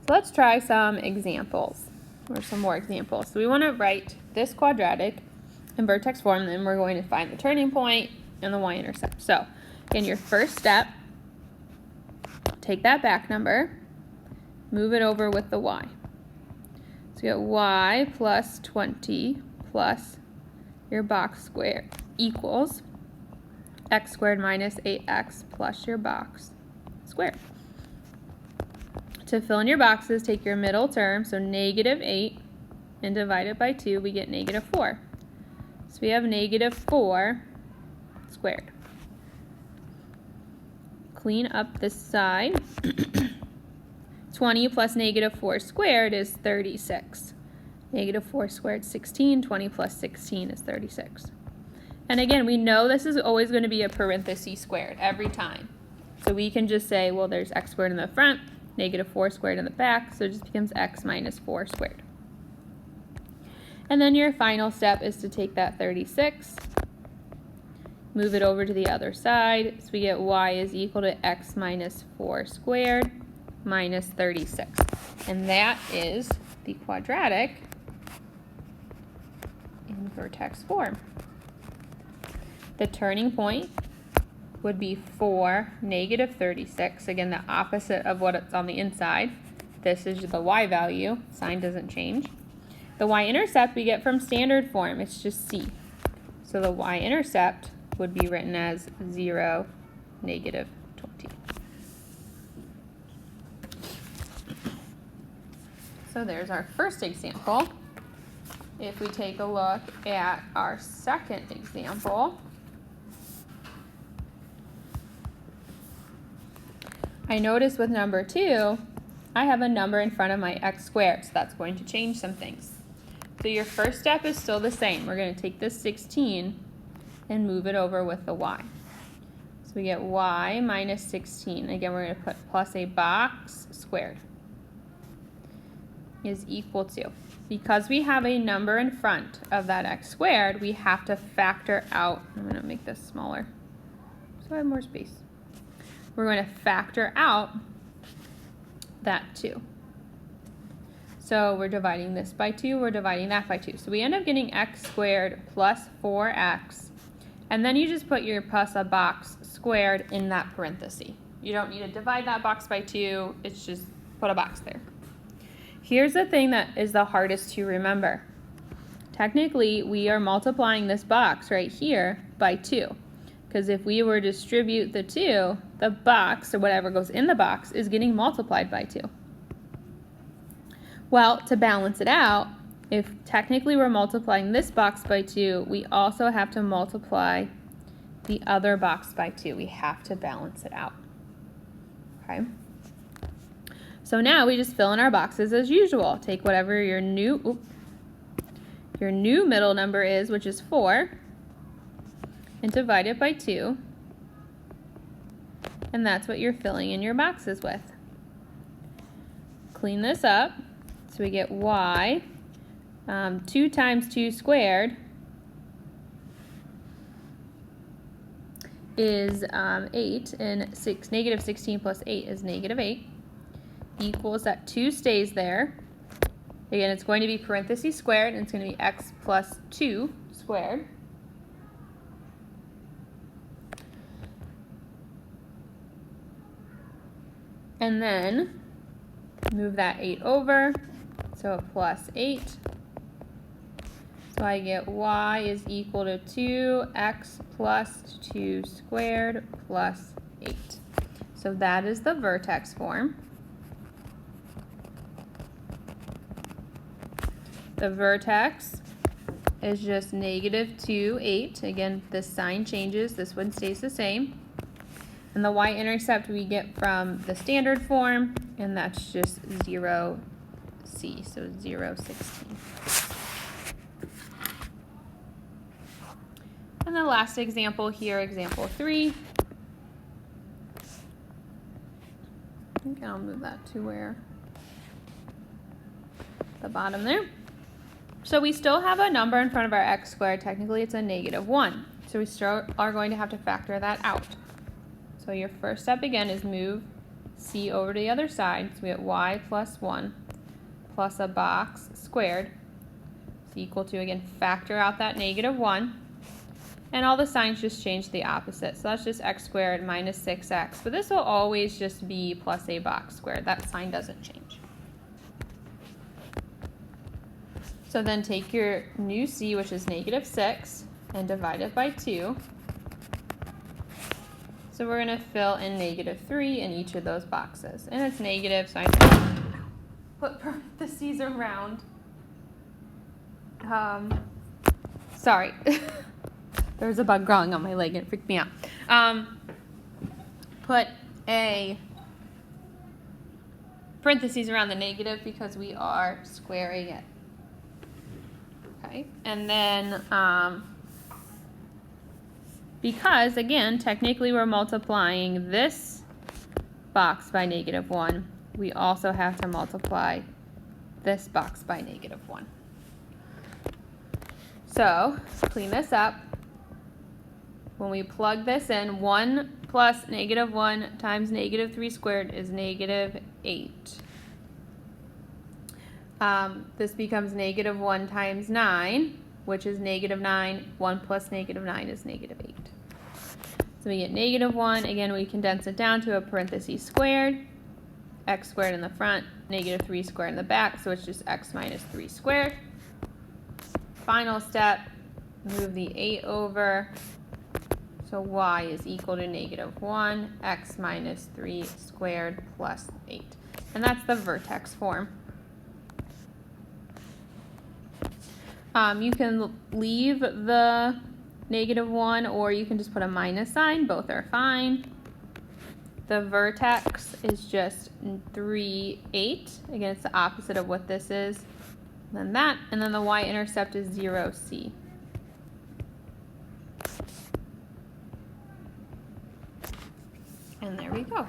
So let's try some examples, or some more examples. So we want to write this quadratic in vertex form, then we're going to find the turning point and the y-intercept. So in your first step, take that back number, move it over with the y. So you get y plus 20 plus your box squared equals x squared minus 8x plus your box squared. To fill in your boxes, take your middle term, so negative 8, and divide it by 2, we get negative 4. So we have negative 4 squared. Clean up this side. 20 plus negative 4 squared is 36. Negative 4 squared is 16. 20 plus 16 is 36. And again, we know this is always going to be a parenthesis squared every time. So we can just say, well, there's x squared in the front, negative 4 squared in the back, so it just becomes x minus 4 squared. And then your final step is to take that 36, move it over to the other side, so we get y is equal to x minus 4 squared minus 36. And that is the quadratic in vertex form. The turning point would be 4, negative 36. Again, the opposite of what it's on the inside. This is the y value. Sign doesn't change. The y-intercept we get from standard form. It's just c. So the y-intercept would be written as 0, negative 20. So there's our first example. If we take a look at our second example, I notice with number 2, I have a number in front of my x squared, so that's going to change some things. So your first step is still the same. We're going to take this 16 and move it over with the y. So we get y minus 16. Again, we're going to put plus a box squared is equal to. Because we have a number in front of that x squared, we have to factor out. I'm going to make this smaller so I have more space. We're going to factor out that 2. So we're dividing this by 2, we're dividing that by 2. So we end up getting x squared plus 4x. And then you just put your plus a box squared in that parenthesis. You don't need to divide that box by 2, it's just put a box there. Here's the thing that is the hardest to remember. Technically, we are multiplying this box right here by 2. Because if we were to distribute the 2, the box, or whatever goes in the box, is getting multiplied by 2. Well, to balance it out, if technically we're multiplying this box by 2, we also have to multiply the other box by 2. We have to balance it out. Okay? So now we just fill in our boxes as usual. Take whatever your new middle number is, which is 4, and divide it by 2. And that's what you're filling in your boxes with. Clean this up. So we get y, 2 times 2 squared is 8, and negative 16 plus 8 is negative 8, equals that 2 stays there. Again, it's going to be parentheses squared, and it's going to be x plus 2 squared. And then move that 8 over, so plus 8. So I get y is equal to 2x plus 2 squared plus 8. So that is the vertex form. The vertex is just negative 2, 8. Again, this sign changes, this one stays the same. And the y-intercept we get from the standard form, and that's just 0, c, so 0, 16. And the last example here, example 3. I think I'll move that to where the bottom there. So we still have a number in front of our x squared. Technically, it's a negative 1. So we still are going to have to factor that out. So your first step again is move c over to the other side. So we get y plus 1 plus a box squared is equal to, again, factor out that negative 1. And all the signs just change to the opposite. So that's just x squared minus 6x. But this will always just be plus a box squared. That sign doesn't change. So then take your new c, which is negative 6, and divide it by 2. So we're going to fill in negative 3 in each of those boxes. And it's negative, so I put parentheses around. Sorry. There was a bug crawling on my leg and it freaked me out. Put a parentheses around the negative because we are squaring it. Okay, and then because, again, technically we're multiplying this box by negative 1, we also have to multiply this box by negative 1. So, clean this up. When we plug this in, 1 plus negative 1 times negative 3 squared is negative 8. This becomes negative 1 times 9, which is negative 9. 1 plus negative 9 is negative 8. So we get negative 1. Again, we condense it down to a parentheses squared, x squared in the front, negative 3 squared in the back, so it's just x minus 3 squared. Final step, move the 8 over. So y is equal to negative 1, x minus 3 squared plus 8. And that's the vertex form. You can leave the negative 1 or you can just put a minus sign. Both are fine. The vertex is just 3, 8. Again, it's the opposite of what this is. Then that, and then the y-intercept is 0, c. And there we go.